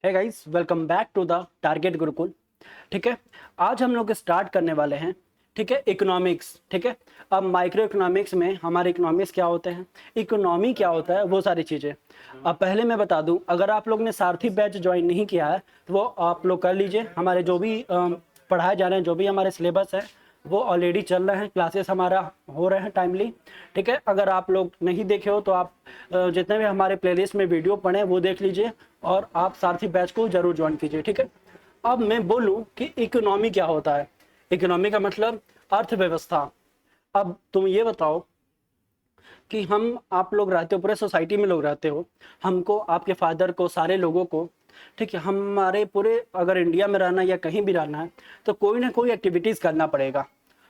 है guys, welcome back to the Target Gurukul. ठीक है, आज हम लोग स्टार्ट करने वाले हैं। ठीक है, इकोनॉमिक्स। ठीक है, अब माइक्रो इकोनॉमिक्स में हमारे इकोनॉमिक्स क्या होते हैं, इकोनॉमी क्या होता है, वो सारी चीज़ें। अब पहले मैं बता दूं, अगर आप लोग ने सारथी बैच ज्वाइन नहीं किया है तो वो आप लोग कर लीजिए। हमारे जो भी पढ़ाए जा रहे हैं, जो भी हमारे सिलेबस है वो ऑलरेडी चल रहे हैं, क्लासेस हमारा हो रहे हैं टाइमली। ठीक है, अगर आप लोग नहीं देखे हो तो आप जितने भी हमारे प्लेलिस्ट में वीडियो पढ़े वो देख लीजिए और आप सारथी बैच को जरूर ज्वाइन कीजिए। ठीक है, अब मैं बोलूं कि इकोनॉमी क्या होता है। इकोनॉमी का मतलब अर्थव्यवस्था। अब तुम ये बताओ कि हम आप लोग रहते हो, पूरे सोसाइटी में लोग रहते हो, हमको, आपके फादर को, सारे लोगों को, ठीक है, हमारे पूरे अगर इंडिया में रहना या कहीं भी रहना है तो कोई ना कोई एक्टिविटीज़ करना पड़ेगा।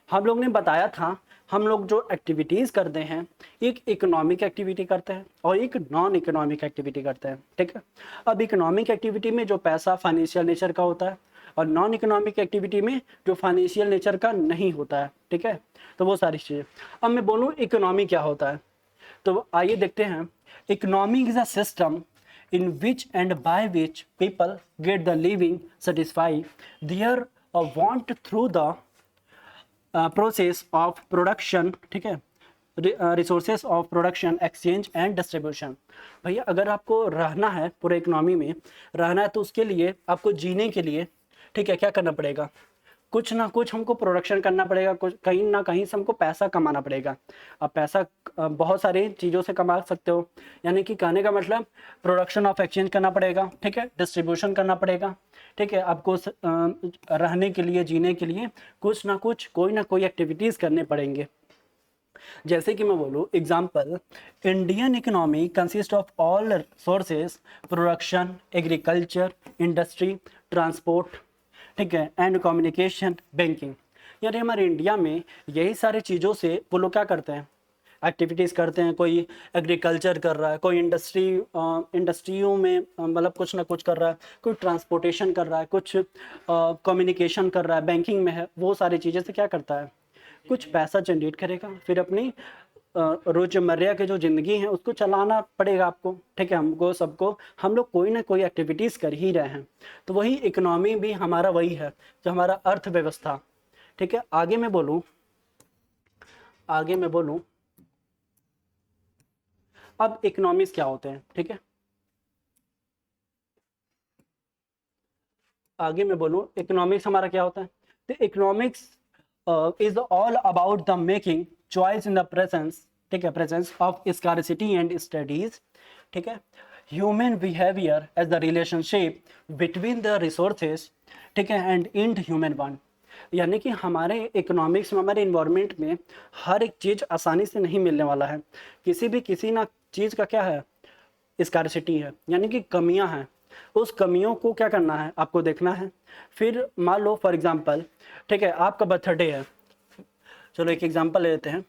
हम लोग ने बताया था, हम लोग जो एक्टिविटीज़ करते हैं एक इकोनॉमिक एक्टिविटी करते हैं और एक नॉन इकोनॉमिक एक्टिविटी करते हैं। ठीक है, अब इकोनॉमिक एक्टिविटी में जो पैसा फाइनेंशियल नेचर का होता है और नॉन इकोनॉमिक एक्टिविटी में जो फाइनेंशियल नेचर का नहीं होता है। ठीक है, तो वो सारी चीज़ें। अब मैं बोलूँ इकोनॉमी क्या होता है, तो आइए देखते हैं। Economy is a system in which and by which people get the living satisfy their want through the process of production। ठीक है, resources of production, exchange and distribution. भैया अगर आपको रहना है, पूरे इकोनॉमी में रहना है, तो उसके लिए आपको जीने के लिए, ठीक है, क्या करना पड़ेगा, कुछ ना कुछ हमको प्रोडक्शन करना पड़ेगा, कुछ कहीं ना कहीं से हमको पैसा कमाना पड़ेगा। अब पैसा बहुत सारी चीज़ों से कमा सकते हो, यानी कि कहने का मतलब प्रोडक्शन ऑफ एक्सचेंज करना पड़ेगा, ठीक है, डिस्ट्रीब्यूशन करना पड़ेगा। ठीक है, आपको रहने के लिए, जीने के लिए कुछ ना कुछ, कोई ना कोई एक्टिविटीज़ करने पड़ेंगे। जैसे कि मैं बोलूँ example, Indian economy consist of all sources, production, agriculture, industry, transport, ठीक है, एंड कम्युनिकेशन, बैंकिंग। यानी हमारे इंडिया में यही सारी चीज़ों से वो लोग क्या करते हैं, एक्टिविटीज़ करते हैं। कोई एग्रीकल्चर कर रहा है, कोई इंडस्ट्रियों में मतलब कुछ ना कुछ कर रहा है, कोई ट्रांसपोर्टेशन कर रहा है, कुछ कम्युनिकेशन कर रहा है, बैंकिंग में है। वो सारी चीज़ें से क्या करता है, कुछ पैसा जनरेट करेगा, फिर अपनी रोजमर्रा की जो ज़िंदगी है उसको चलाना पड़ेगा आपको। ठीक है, हमको सबको, हम लोग कोई ना कोई एक्टिविटीज़ कर ही रहे हैं। तो वही इकोनॉमी भी हमारा वही है, जो हमारा अर्थव्यवस्था। ठीक है, आगे मैं बोलूँ अब इकोनॉमिक्स क्या होते हैं। ठीक है, आगे मैं बोलूँ इकोनॉमिक्स हमारा क्या होता है। तो economics is all about the making choice in the presence, ठीक है, presence of scarcity and studies. ठीक है, human behaviour as the relationship between the resources, ठीक है, एंड इन ह्यूमन वन। यानी कि हमारे इकोनॉमिक्स में, हमारे इन्वायरमेंट में हर एक चीज़ आसानी से नहीं मिलने वाला है। किसी ना चीज़ का क्या है, स्कार्सिटी है, यानी कि कमियां हैं। उस कमियों को क्या करना है, आपको देखना है। फिर मान लो फॉर एग्जांपल, ठीक है, आपका बर्थडे है, चलो एक एग्जांपल ले लेते हैं।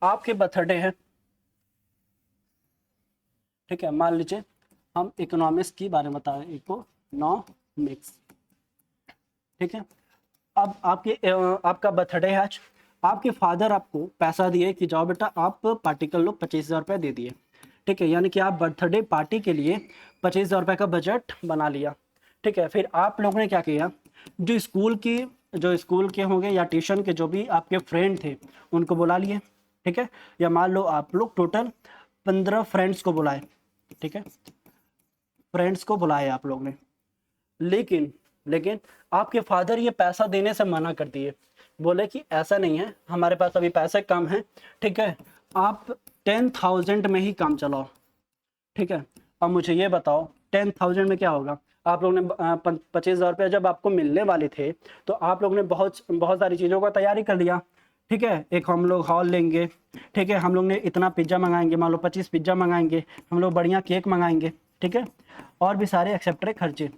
आपके बर्थडे है, ठीक है, मान लीजिए हम इकोनॉमिक्स की बारे में बता रहे हैं, इकोनॉमिक्स। ठीक है, अब आपका बर्थडे है आज, आपके फादर आपको पैसा दिए कि जाओ बेटा आप पार्टी कर लो, 25,000 रुपये दे दिए। ठीक है, यानी कि आप बर्थडे पार्टी के लिए 25,000 रुपये का बजट बना लिया। ठीक है, फिर आप लोगों ने क्या किया, जो स्कूल के होंगे या ट्यूशन के जो भी आपके फ्रेंड थे उनको बुला लिए। ठीक है, या मान लो आप लोग टोटल 15 फ्रेंड्स को बुलाए। ठीक है, फ्रेंड्स को बुलाए आप लोग ने, लेकिन लेकिन आपके फादर ये पैसा देने से मना कर दिए। बोले कि ऐसा नहीं है, हमारे पास अभी पैसे कम हैं, ठीक है, आप 10,000 में ही काम चलाओ। ठीक है, अब मुझे ये बताओ 10,000 में क्या होगा। आप लोग ने 25,000 रुपये जब आपको मिलने वाले थे तो आप लोग ने बहुत बहुत सारी चीज़ों का तैयारी कर लिया। ठीक है, एक हम लोग हॉल लेंगे, ठीक है, हम लोग ने इतना पिज्ज़ा मंगाएंगे, मान लो 25 पिज्ज़ा मंगाएंगे, हम लोग बढ़िया केक मंगाएंगे। ठीक है, और भी सारे एक्सेप्टरे खर्चे,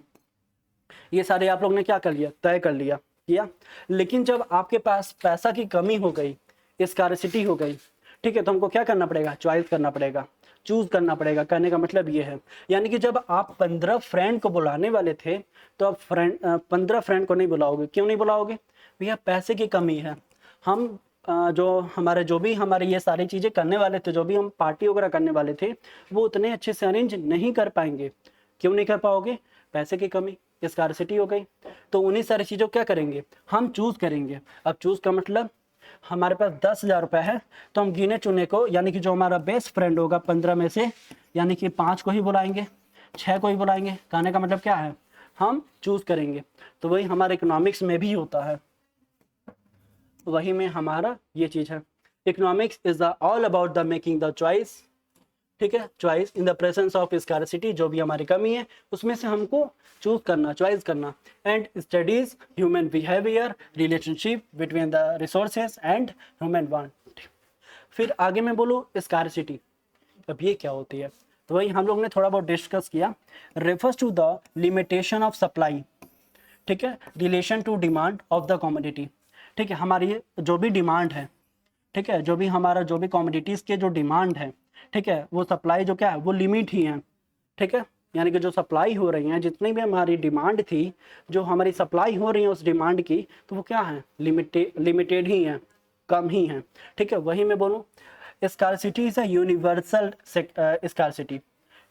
ये सारे आप लोग ने क्या कर लिया, तय कर लिया किया। लेकिन जब आपके पास पैसा की कमी हो गई, स्कार्सिटी हो गई, ठीक है, तो हमको क्या करना पड़ेगा, चॉइस करना पड़ेगा, चूज करना पड़ेगा। कहने का मतलब ये है, यानी कि जब आप 15 फ्रेंड को बुलाने वाले थे तो आप 15 फ्रेंड को नहीं बुलाओगे। क्यों नहीं बुलाओगे भैया, पैसे की कमी है। हम जो भी हमारे ये सारी चीज़ें करने वाले थे, जो भी हम पार्टी वगैरह करने वाले थे, वो उतने अच्छे से अरेंज नहीं कर पाएंगे। क्यों नहीं कर पाओगे? पैसे की कमी, स्कार्सिटी हो गई। तो उन्हीं सारी चीज़ों क्या करेंगे, हम चूज करेंगे। अब चूज का मतलब हमारे पास 10,000 रुपये है, तो हम गिने चुने को, यानी कि जो हमारा बेस्ट फ्रेंड होगा 15 में से, यानी कि 5 को ही बुलाएंगे, 6 को ही बुलाएंगे। कहने का मतलब क्या है, हम चूज करेंगे। तो वही हमारे इकोनॉमिक्स में भी होता है, वही में हमारा ये चीज है। Economics is the all about the making the choice, ठीक है, choice in the presence of scarcity, जो भी हमारी कमी है उसमें से हमको चूज करना, चॉइस करना। And studies human behaviour, relationship between the resources and human want. फिर आगे मैं बोलूँ स्कार्सिटी, अब ये क्या होती है? तो वही हम लोग ने थोड़ा बहुत डिस्कस किया। Refers to the limitation of supply, ठीक है, relation to demand of the commodity, ठीक है, हमारी जो भी डिमांड है, ठीक है, जो भी हमारा जो भी कमोडिटीज़ के जो डिमांड है, ठीक है, वो सप्लाई जो क्या है वो लिमिट ही है, ठीक है, यानी कि जो सप्लाई हो रही है, जितनी भी हमारी डिमांड थी, जो हमारी सप्लाई हो रही है उस डिमांड की, तो वो क्या है, लिमिटेड ही है, कम ही है, ठीक है। वही मैं बोलूँ scarcity is a universal scarcity,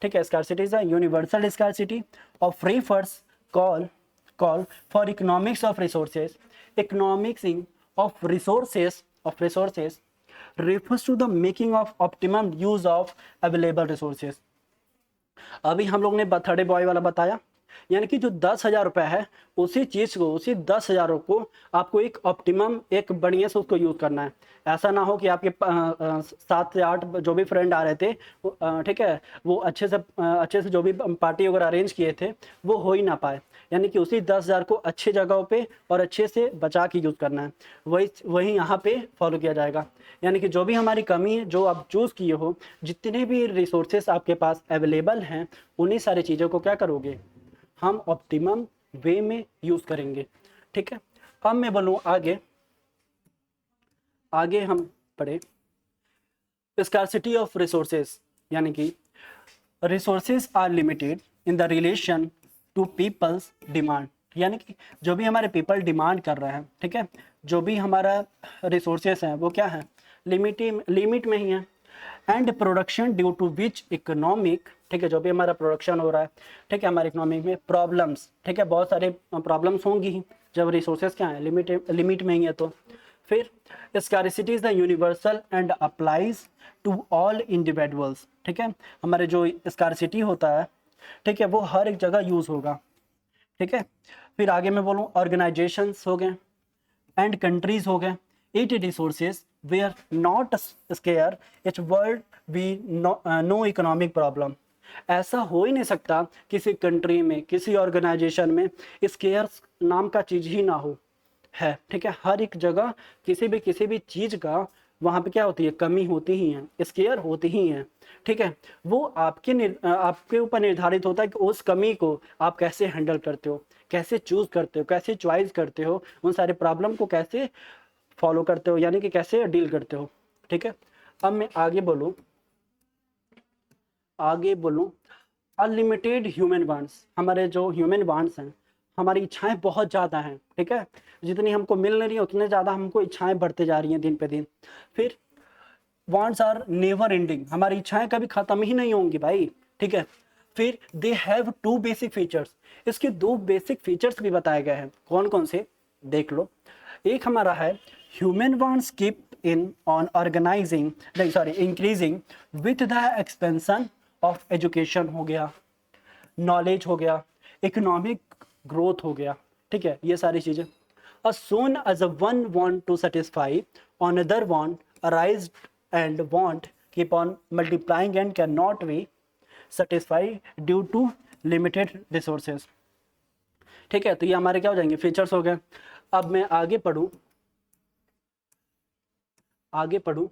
ठीक है, scarcity is a universal scarcity of refers call for economics of resources. Economics of resources refers to the making of optimum use of available resources. अभी हम लोग ने बर्थडे बॉय वाला बताया, यानी कि जो 10,000 रुपये है, उसी चीज़ को, उसी 10,000 को आपको एक ऑप्टिमम, एक बढ़िया से उसको यूज़ करना है। ऐसा ना हो कि आपके 7 से 8 जो भी फ्रेंड आ रहे थे, ठीक है, वो अच्छे से जो भी पार्टी वगैरह अरेंज किए थे वो हो ही ना पाए। यानी कि उसी 10,000 को अच्छी जगहों पे और अच्छे से बचा के यूज़ करना है। वही यहाँ पे फॉलो किया जाएगा। यानी कि जो भी हमारी कमी है, जो आप चूज़ किए हो, जितने भी रिसोर्सेस आपके पास अवेलेबल हैं, उन्हीं सारी चीज़ों को क्या करोगे, हम ऑप्टिमम वे में यूज करेंगे, ठीक है। अब मैं बोलूँ आगे हम पढ़े स्कार्सिटी ऑफ रिसोर्सेस, यानी कि resources are limited in the relation to people's demand, यानी कि जो भी हमारे पीपल डिमांड कर रहे हैं, ठीक है, जो भी हमारा रिसोर्सेस हैं वो क्या है, लिमिट में ही है। And production due to which economic, ठीक है, जो भी हमारा प्रोडक्शन हो रहा है, ठीक है, हमारे इकोनॉमिक में प्रॉब्लम्स, ठीक है, बहुत सारे प्रॉब्लम्स होंगी ही जब रिसोर्सेज क्या है, लिमिट में ही है। तो फिर scarcity is the universal and applies to all individuals, ठीक है, हमारे जो स्कार्सिटी होता है, ठीक है, वो हर एक जगह यूज होगा, ठीक है। फिर आगे मैं बोलूँ ऑर्गेनाइजेशंस हो गए एंड कंट्रीज हो गए, it resources they are not scarce it world we no economic problem. ऐसा हो ही नहीं सकता किसी कंट्री में, किसी ऑर्गेनाइजेशन में स्केयर नाम का चीज़ ही ना हो, है, ठीक है। हर एक जगह किसी भी चीज़ का वहाँ पे क्या होती है, कमी होती ही है, स्केयर होती ही है, ठीक है। वो आपके ऊपर निर्धारित होता है कि उस कमी को आप कैसे हैंडल करते हो, कैसे चूज करते हो, कैसे चॉइस करते हो, उन सारे प्रॉब्लम को कैसे फॉलो करते हो, यानी कि कैसे डील करते हो, ठीक है। अब मैं आगे बोलूँ अनलिमिटेड ह्यूमन वांट्स, हमारे जो ह्यूमन वांट्स हैं, हमारी इच्छाएं बहुत ज़्यादा हैं, ठीक है, जितनी हमको मिल नहीं रही उतने ज़्यादा हमको इच्छाएं बढ़ते जा रही हैं दिन पे दिन। फिर वांट्स आर नेवर एंडिंग, हमारी इच्छाएं कभी ख़त्म ही नहीं होंगी भाई, ठीक है। फिर दे हैव 2 बेसिक फीचर्स, इसके 2 बेसिक फीचर्स भी बताए गए हैं, कौन कौन से देख लो। एक हमारा है human wants keep in on increasing with the expansion of education हो गया, नॉलेज हो गया, इकोनॉमिक ग्रोथ हो गया, ठीक है, ये सारी चीज़ें। as soon as a one want to satisfy another want arise and want keep on multiplying and cannot be satisfied due to limited resources, ठीक है। तो ये हमारे क्या हो जाएंगे, फीचर्स हो गए। अब मैं आगे पढ़ूँ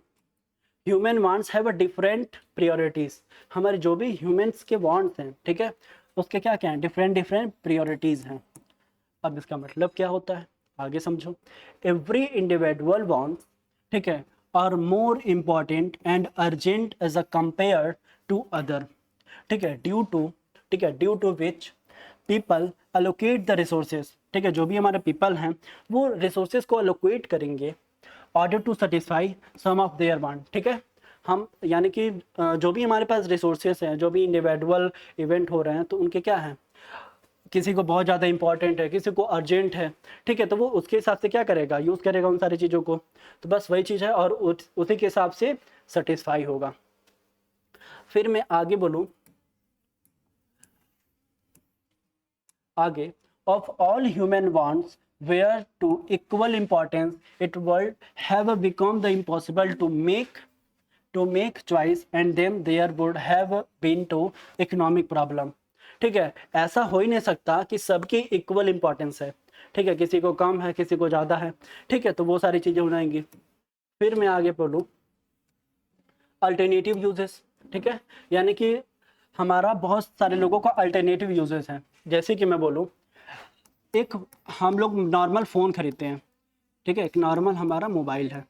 human wants have a different priorities, हमारे जो भी ह्यूमंस के वांट्स हैं, ठीक है, उसके क्या क्या हैं, डिफरेंट प्रायोरिटीज हैं। अब इसका मतलब क्या होता है, आगे समझो। एवरी इंडिविजुअल वांट्स, ठीक है, are more important and urgent as a compare to other, ठीक है, due to which people allocate the resources, ठीक है, जो भी हमारे पीपल हैं वो रिसोर्सेज को अलोकेट करेंगे order to satisfy some of their want, ठीक है, हम यानी कि जो भी हमारे पास रिसोर्सेस हैं, जो भी इंडिविजुअल इवेंट हो रहे हैं, तो उनके क्या हैं, किसी को बहुत ज़्यादा इंपॉर्टेंट है, किसी को अर्जेंट है, ठीक है, तो वो उसके हिसाब से क्या करेगा, यूज़ करेगा उन सारी चीज़ों को। तो बस वही चीज़ है, और उसी के हिसाब से सेटिस्फाई होगा। फिर मैं आगे बोलूँ, आगे, of all human wants were to equal importance it would have become the impossible to make choice and then there would have been to economic problem। ठीक है, ऐसा हो ही नहीं सकता कि सबकी इक्वल इंपॉर्टेंस है, ठीक है, किसी को कम है, किसी को ज़्यादा है, ठीक है, तो वो सारी चीज़ें हो जाएंगी। फिर मैं आगे बोलूँ, अल्टरनेटिव यूजेस, ठीक है, यानी कि हमारा बहुत सारे लोगों का अल्टरनेटिव यूजेस हैं। जैसे कि मैं बोलूँ, एक हम लोग नॉर्मल फ़ोन खरीदते हैं, ठीक है, एक नॉर्मल हमारा मोबाइल है,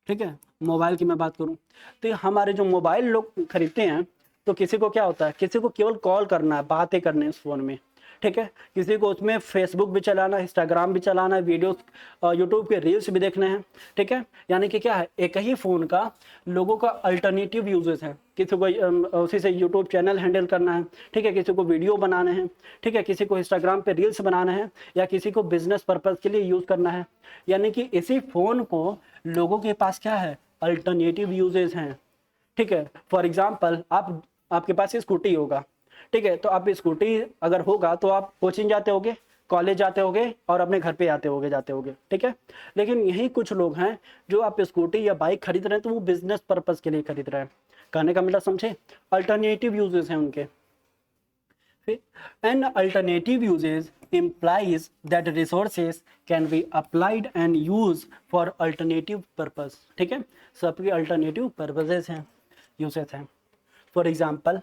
ठीक है, मोबाइल की मैं बात करूं, तो हमारे जो मोबाइल लोग खरीदते हैं, तो किसी को क्या होता है, किसी को केवल कॉल करना है, बातें करने हैं उस फ़ोन में, ठीक है, किसी को उसमें फेसबुक भी चलाना है, इंस्टाग्राम भी चलाना है, वीडियोस यूट्यूब के रील्स भी देखने हैं, ठीक है, यानी कि क्या है, एक ही फ़ोन का लोगों का अल्टरनेटिव यूजेस है। किसी को उसी से यूट्यूब चैनल हैंडल करना है, ठीक है, किसी को वीडियो बनाने हैं, ठीक है, किसी को इंस्टाग्राम पे रील्स बनाना है, या किसी को बिजनेस पर्पज़ के लिए यूज़ करना है, यानी कि इसी फ़ोन को लोगों के पास क्या है, अल्टरनेटिव यूजेस हैं, ठीक है। फॉर एग्जांपल, आपके पास स्कूटी होगा, ठीक है, तो आप स्कूटी अगर होगा तो आप कोचिंग जाते होगे, कॉलेज जाते होगे, और अपने घर पे जाते होगे, ठीक है। लेकिन यही कुछ लोग हैं जो आप स्कूटी या बाइक खरीद रहे हैं, तो वो बिजनेस पर्पज के लिए खरीद रहे हैं। कहने का मतलब समझे, अल्टरनेटिव यूजेस हैं उनके। An alternative uses implies that resources can be applied and used for alternative purpose। ठीक है, सबकी alternative purposes हैं, uses हैं। For example,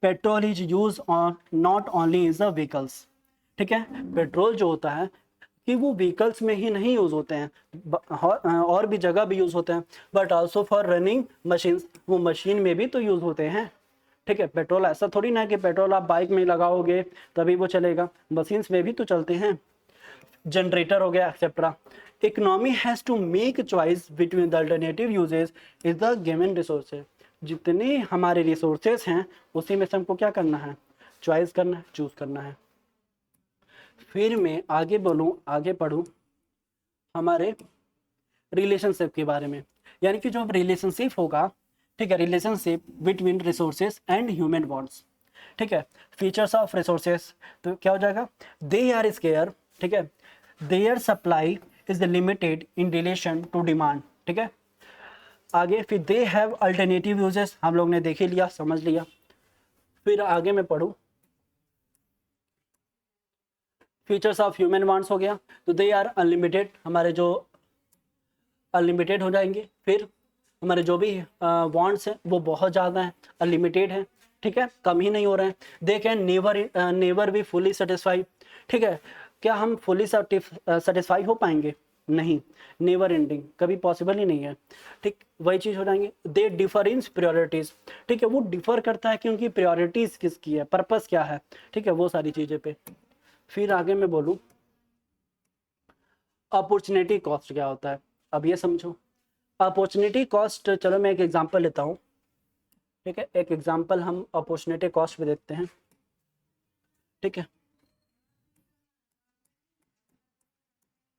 petrol is used on not only in the vehicles। ठीक है, पेट्रोल जो होता है कि वो व्हीकल्स में ही नहीं यूज़ होते हैं, और भी जगह भी यूज़ होते हैं, but also for running machines, वो मशीन में भी तो यूज़ होते हैं, ठीक है। पेट्रोल ऐसा थोड़ी ना कि पेट्रोल आप बाइक में लगाओगे तभी वो चलेगा, मशीन्स में भी तो चलते हैं, जनरेटर हो गया etcetera. Economy has to make choice between the alternative uses is the given resources. जितने हमारे रिसोर्सेज हैं उसी में से हमको क्या करना है, चॉइस करना है, चूज़ करना है। फिर मैं आगे बोलूँ, आगे पढ़ूँ हमारे रिलेशनशिप के बारे में, यानी कि जो रिलेशनशिप होगा, ठीक है, relationship between resources and human bonds, ठीक है। फीचर्स ऑफ रिसोर्सेज, तो क्या हो जाएगा, दे आर स्केयर, ठीक है, their supply is limited in relation to demand, ठीक है। आगे फिर दे हैव अल्टरनेटिव यूजेस, हम लोग ने देख ही लिया, समझ लिया। फिर आगे मैं पढ़ूँ, फीचर्स ऑफ ह्यूमन वांट्स हो गया, तो दे आर अनलिमिटेड, हमारे जो अनलिमिटेड हो जाएंगे। फिर हमारे जो भी वांट्स हैं वो बहुत ज़्यादा हैं, अनलिमिटेड हैं, ठीक है, कम ही नहीं हो रहे हैं। They can never be fully satisfy, ठीक है, क्या हम फुली सेटिस्फाई हो पाएंगे, नहीं, नेवर एंडिंग, कभी पॉसिबल ही नहीं है, ठीक, वही चीज़ हो जाएंगे। दे डिफर इन प्रायोरिटीज़, ठीक है, वो डिफर करता है कि उनकी प्रायोरिटीज़ किसकी है, पर्पस क्या है, ठीक है, वो सारी चीज़ें पे। फिर आगे मैं बोलूँ, अपॉर्चुनिटी कॉस्ट क्या होता है, अब ये समझो। अपॉर्चुनिटी कॉस्ट, चलो मैं एक एग्जांपल लेता हूँ, ठीक है, एक एग्जांपल हम अपॉर्चुनिटी कॉस्ट पे देखते हैं, ठीक है।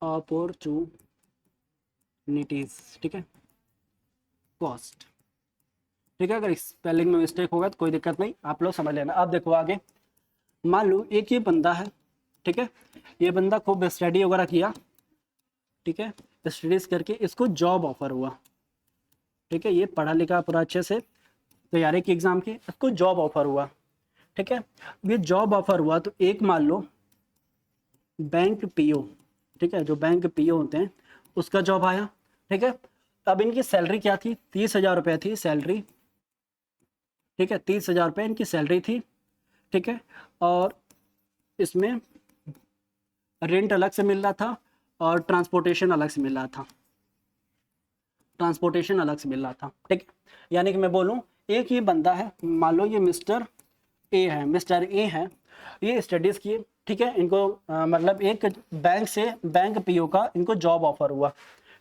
अपॉर्चुनिटीज, ठीक है, कॉस्ट, ठीक है, अगर स्पेलिंग में मिस्टेक होगा तो कोई दिक्कत नहीं, आप लोग समझ लेना। अब देखो आगे, मान लो एक ये बंदा है, ठीक है, ये बंदा खूब स्टडी वगैरह किया, ठीक है, स्टडीज करके इसको जॉब ऑफर हुआ, ठीक है, ये पढ़ा लिखा पूरा अच्छे से तैयारी की एग्जाम की, इसको जॉब ऑफर हुआ, ठीक है। ये जॉब ऑफर हुआ तो एक मान लो बैंक पीओ, ठीक है, जो बैंक पीओ होते हैं उसका जॉब आया, ठीक है। अब इनकी सैलरी क्या थी, 30,000 रुपये थी सैलरी, ठीक है, 30,000 रुपये इनकी सैलरी थी, ठीक है, और इसमें रेंट अलग से मिल रहा था और ट्रांसपोर्टेशन अलग से मिल रहा था, ट्रांसपोर्टेशन अलग से मिल रहा था, ठीक है। यानी कि मैं बोलूँ, एक ये बंदा है, मान लो ये मिस्टर ए है, मिस्टर ए है, ये स्टडीज़ किए, ठीक है, इनको मतलब एक बैंक से बैंक पीओ का इनको जॉब ऑफर हुआ,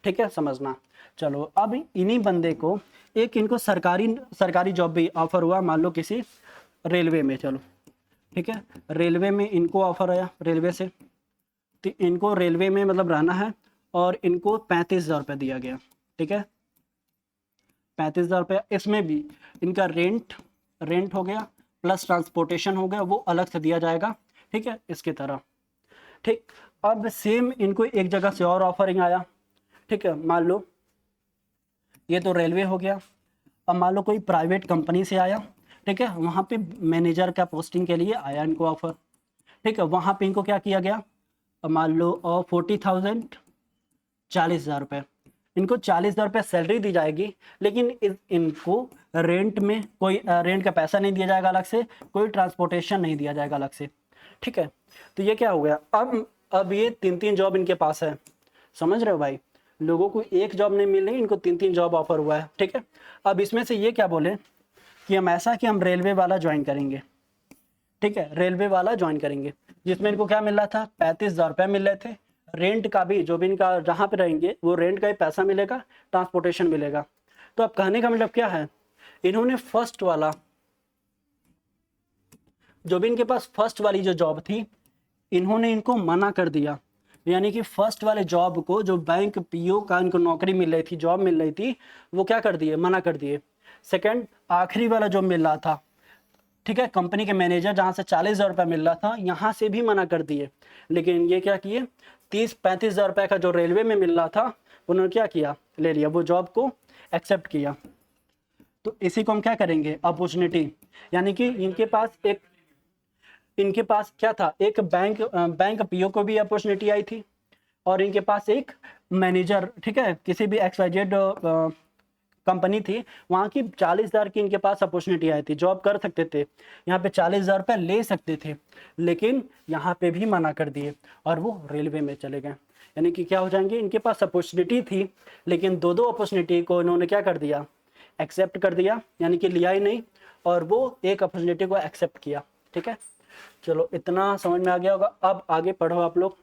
ठीक है, समझना। चलो अब इन्हीं बंदे को एक इनको सरकारी जॉब भी ऑफर हुआ, मान लो किसी रेलवे में, चलो ठीक है, रेलवे में इनको ऑफर आया रेलवे से, तो इनको रेलवे में मतलब रहना है और इनको 35,000 रुपये दिया गया, ठीक है, 35,000 रुपये। इसमें भी इनका रेंट हो गया प्लस ट्रांसपोर्टेशन हो गया, वो अलग से दिया जाएगा, ठीक है, इसकी तरह। ठीक, अब सेम इनको एक जगह से और ऑफरिंग आया, ठीक है, मान लो ये तो रेलवे हो गया। अब मान लो कोई प्राइवेट कंपनी से आया, ठीक है, वहाँ पे मैनेजर का पोस्टिंग के लिए आया इनको ऑफर, ठीक है, वहाँ पे इनको क्या किया गया, मान लो 40,000, 40,000 रुपये, इनको 40,000 रुपये सैलरी दी जाएगी, लेकिन इनको रेंट में कोई रेंट का पैसा नहीं दिया जाएगा अलग से, कोई ट्रांसपोर्टेशन नहीं दिया जाएगा अलग से, ठीक है। तो ये क्या हो गया, अब ये 3 जॉब इनके पास है, समझ रहे हो भाई, लोगों को एक जॉब नहीं मिल रही, इनको 3 जॉब ऑफर हुआ है, ठीक है। अब इसमें से ये क्या बोले कि हम ऐसा कि हम रेलवे वाला ज्वाइन करेंगे, ठीक है, रेलवे वाला ज्वाइन करेंगे, जिसमें इनको क्या मिल रहा था, 35,000 रुपये मिल रहे थे, रेंट का भी जो भी इनका जहाँ पे रहेंगे वो रेंट का ही पैसा मिलेगा, ट्रांसपोर्टेशन मिलेगा। तो अब कहने का मतलब क्या है, इन्होंने फर्स्ट वाला जो भी इनके पास फर्स्ट वाली जो जॉब थी, इन्होंने इनको मना कर दिया, यानी कि फर्स्ट वाले जॉब को, जो बैंक पीओ का इनको नौकरी मिल रही थी, जॉब मिल रही थी, वो क्या कर दिए, मना कर दिए। सेकंड, आखिरी वाला जो मिल रहा था, ठीक है, कंपनी के मैनेजर जहाँ से 40,000 रुपये मिल रहा था, यहाँ से भी मना कर दिए। लेकिन ये क्या किए, 30-35,000 रुपये का जो रेलवे में मिल रहा था, उन्होंने क्या किया, ले लिया, वो जॉब को एक्सेप्ट किया। तो इसी को हम क्या करेंगे, अपॉर्चुनिटी, यानी कि इनके पास क्या था, एक बैंक पीओ को भी अपॉर्चुनिटी आई थी, और इनके पास एक मैनेजर, ठीक है, किसी भी XYZ कंपनी थी, वहाँ की 40,000 की इनके पास अपॉर्चुनिटी आई थी, जॉब कर सकते थे, यहाँ पे 40,000 रुपये ले सकते थे, लेकिन यहाँ पे भी मना कर दिए और वो रेलवे में चले गए। यानी कि क्या हो जाएंगे, इनके पास अपॉर्चुनिटी थी, लेकिन दो अपॉर्चुनिटी को इन्होंने क्या कर दिया, एक्सेप्ट कर दिया, यानी कि लिया ही नहीं, और वो एक अपॉर्चुनिटी को एक्सेप्ट किया, ठीक है। चलो इतना समझ में आ गया होगा। अब आगे पढ़ो आप लोग,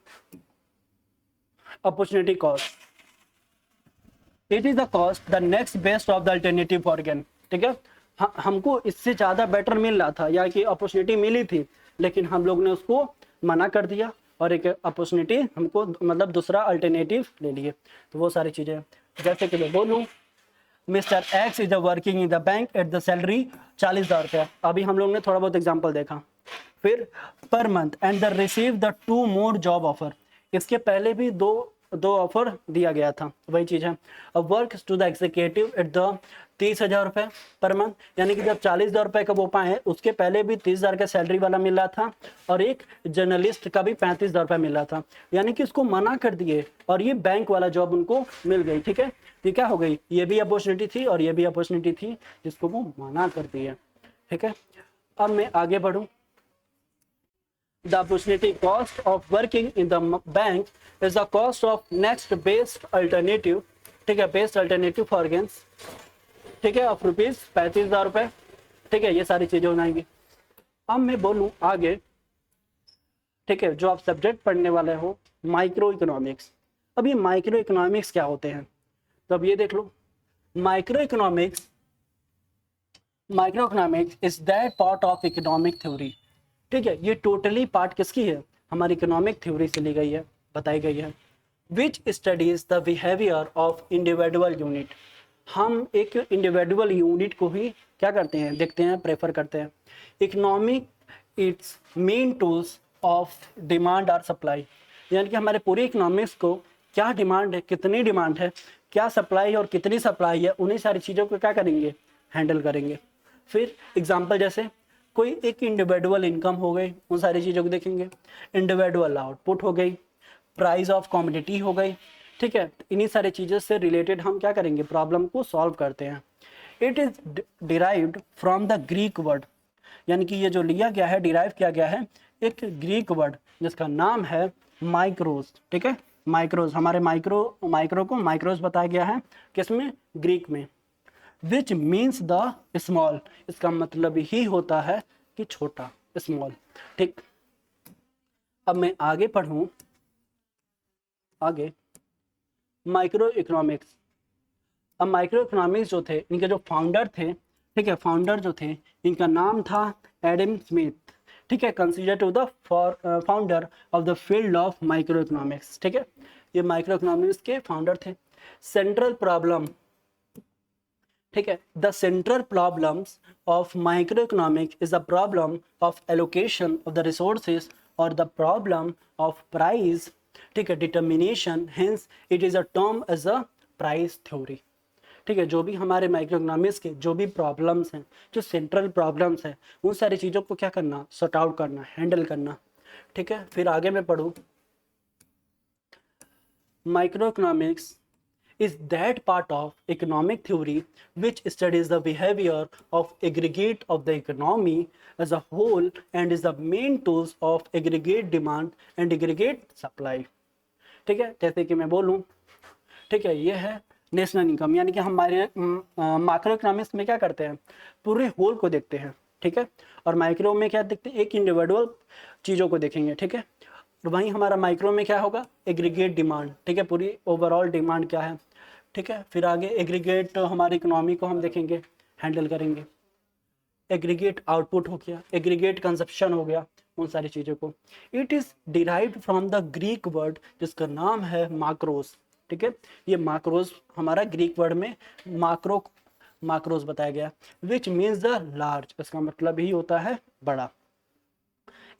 opportunity cost, it is the cost the next best of the alternative for gain, ठीक है, हमको इससे ज़्यादा बेटर मिल रहा था, या कि अपॉर्चुनिटी मिली थी, लेकिन हम लोग ने उसको मना कर दिया और एक अपॉर्चुनिटी हमको मतलब दूसरा अल्टरनेटिव ले लिए। तो वो सारी चीज़ें, जैसे कि मैं बोलूँ, mister x is working in the bank at the salary 40,000 रुपया, अभी हम लोग ने थोड़ा बहुत एग्जाम्पल देखा। फिर per month and the receive the 2 more job offer, इसके पहले भी दो ऑफर दिया गया था, वही चीज़ है। अब work to the executive at the 30,000 रुपये पर मंथ, यानी कि जब 40,000 रुपये का वो पाए, उसके पहले भी 30,000 का सैलरी वाला मिल रहा था, और एक जर्नलिस्ट का भी 35,000 रुपये मिल रहा था, यानी कि उसको मना कर दिए और ये बैंक वाला जॉब उनको मिल गई, ठीक है। तो क्या हो गई, ये भी अपॉर्चुनिटी थी और ये भी अपॉर्चुनिटी थी, जिसको वो मना कर दिए, ठीक है। अब मैं आगे बढ़ूँ, the opportunity cost of working in the bank is the cost of next best alternative, ठीक है, बेस्ट अल्टरनेटिव फॉर गेन्स, ठीक है, ऑफ रुपीज 35,000 रुपये, ठीक है, ये सारी चीजें हो जाएंगी। अब मैं बोलूँ आगे, ठीक है, जो आप सब्जेक्ट पढ़ने वाले हो, माइक्रो इकोनॉमिक्स। अब ये माइक्रो इकोनॉमिक्स क्या होते हैं, तो अब ये देख लो, microeconomics is that part of economic theory, ठीक है, ये टोटली पार्ट किसकी है, हमारी इकोनॉमिक थ्योरी से ली गई है, बताई गई है। Which studies the behaviour of individual unit, हम एक इंडिविजुअल यूनिट को ही क्या करते हैं, देखते हैं, प्रेफर करते हैं। Economic it's main tools of demand और सप्लाई, यानी कि हमारे पूरे इकोनॉमिक्स को क्या डिमांड है, कितनी डिमांड है, क्या सप्लाई और कितनी सप्लाई है, उन्हीं सारी चीज़ों को क्या करेंगे, हैंडल करेंगे। फिर एग्जाम्पल, जैसे कोई एक इंडिविजुअल इनकम हो गई, उन सारी चीज़ों को देखेंगे। इंडिविजुअल आउटपुट हो गई, प्राइस ऑफ कमोडिटी हो गई, ठीक है, इन्हीं सारी चीज़ों से रिलेटेड हम क्या करेंगे, प्रॉब्लम को सॉल्व करते हैं। It is derived from the Greek word, यानी कि ये जो लिया गया है, डिराइव किया गया है एक ग्रीक वर्ड जिसका नाम है माइक्रोज, ठीक है, माइक्रोज, हमारे माइक्रो को माइक्रोज बताया गया है, किसमें, ग्रीक में। विच मीन्स द स्मॉल, इसका मतलब ही होता है कि छोटा, स्मॉल, ठीक। अब मैं आगे पढ़ूं, आगे माइक्रो इकोनॉमिक्स। अब माइक्रो इकोनॉमिक्स जो थे, इनके जो फाउंडर थे, ठीक है, फाउंडर जो थे इनका नाम था एडम स्मिथ, ठीक है, consider to the founder of the field of micro economics, ठीक है, ये माइक्रो इकोनॉमिक्स के फाउंडर थे। सेंट्रल प्रॉब्लम, ठीक है, the central problems of micro economic is the problem of allocation of the resources और द प्रॉब्लम ऑफ प्राइस, ठीक है, determination, hence it is a term as a price theory, ठीक है। जो भी हमारे माइक्रो इकोनॉमिक्स के जो भी प्रॉब्लम्स हैं, जो सेंट्रल प्रॉब्लम्स हैं, उन सारी चीज़ों को क्या करना, सॉर्ट आउट करना, हैंडल करना, ठीक है। फिर आगे मैं पढ़ूँ, microeconomics is that part of economic theory which studies the behavior of aggregate of the economy as a whole and is the main tools of aggregate demand and aggregate supply, ठीक है। जैसे कि मैं बोलूँ, ठीक है, ये है नेशनल इनकम, यानी कि हमारे माइक्रो इकोनॉमिक्स में क्या करते हैं, पूरे होल को देखते हैं, ठीक है, और माइक्रो में क्या देखते हैं, एक इंडिविजुअल चीज़ों को देखेंगे, ठीक है। और वहीं हमारा माइक्रो में क्या होगा, एग्रीगेट डिमांड, ठीक है, पूरी ओवरऑल डिमांड क्या है, ठीक है। फिर आगे एग्रीगेट हमारी इकोनॉमी को हम देखेंगे, हैंडल करेंगे। एग्रीगेट आउटपुट हो गया, एग्रीगेट कंजप्शन हो गया, उन सारी चीज़ों को। It is derived from the Greek word जिसका नाम है माक्रोस, ठीक है। ये माक्रोस हमारा ग्रीक वर्ड में माक्रोस बताया गया, विच मीन्स द लार्ज, इसका मतलब ही होता है बड़ा।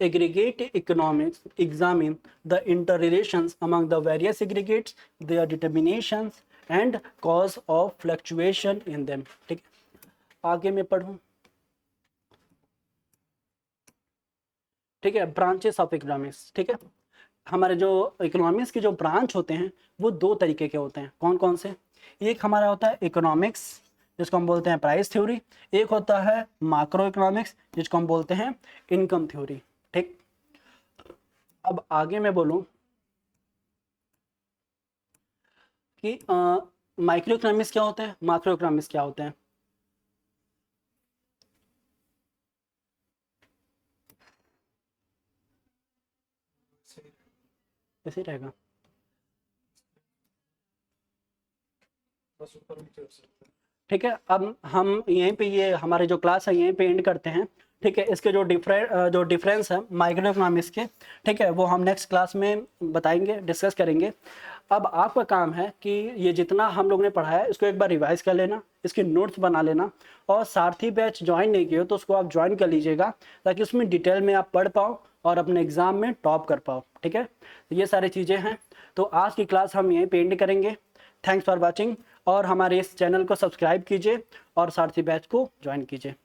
Aggregate economics examine the interrelations among the various aggregates, their determinations and cause of fluctuation in them, ठीक है। आगे मैं पढ़ूं, ठीक है, ब्रांचेस ऑफ इकोनॉमिक्स, ठीक है। हमारे जो इकोनॉमिक्स के जो ब्रांच होते हैं वो दो तरीके के होते हैं, कौन कौन से, एक हमारा होता है इकोनॉमिक्स जिसको हम बोलते हैं प्राइस थ्योरी, एक होता है मैक्रो इकोनॉमिक्स जिसको हम बोलते हैं इनकम थ्योरी, ठीक। अब आगे मैं बोलूं कि माइक्रो इकोनॉमिक्स क्या होते हैं, मैक्रो इकोनॉमिक्स क्या होते हैं। ऐसे ही रहेगा, ठीक है। अब हम यहीं पे ये हमारे जो क्लास है यहीं पे एंड करते हैं, ठीक है। इसके जो डिफरेंस है माइक्रो इकोनॉमिक्स के, ठीक है, वो हम नेक्स्ट क्लास में बताएंगे, डिस्कस करेंगे। अब आपका काम है कि ये जितना हम लोग ने पढ़ा है इसको एक बार रिवाइज कर लेना, इसके नोट्स बना लेना, और सारथी बैच ज्वाइन नहीं किए हो तो उसको आप ज्वाइन कर लीजिएगा ताकि उसमें डिटेल में आप पढ़ पाओ और अपने एग्जाम में टॉप कर पाओ, ठीक है। ये सारी चीज़ें हैं, तो आज की क्लास हम यहीं पे एंड करेंगे। थैंक्स फॉर वॉचिंग, और हमारे इस चैनल को सब्सक्राइब कीजिए और सारथी बैच को ज्वाइन कीजिए।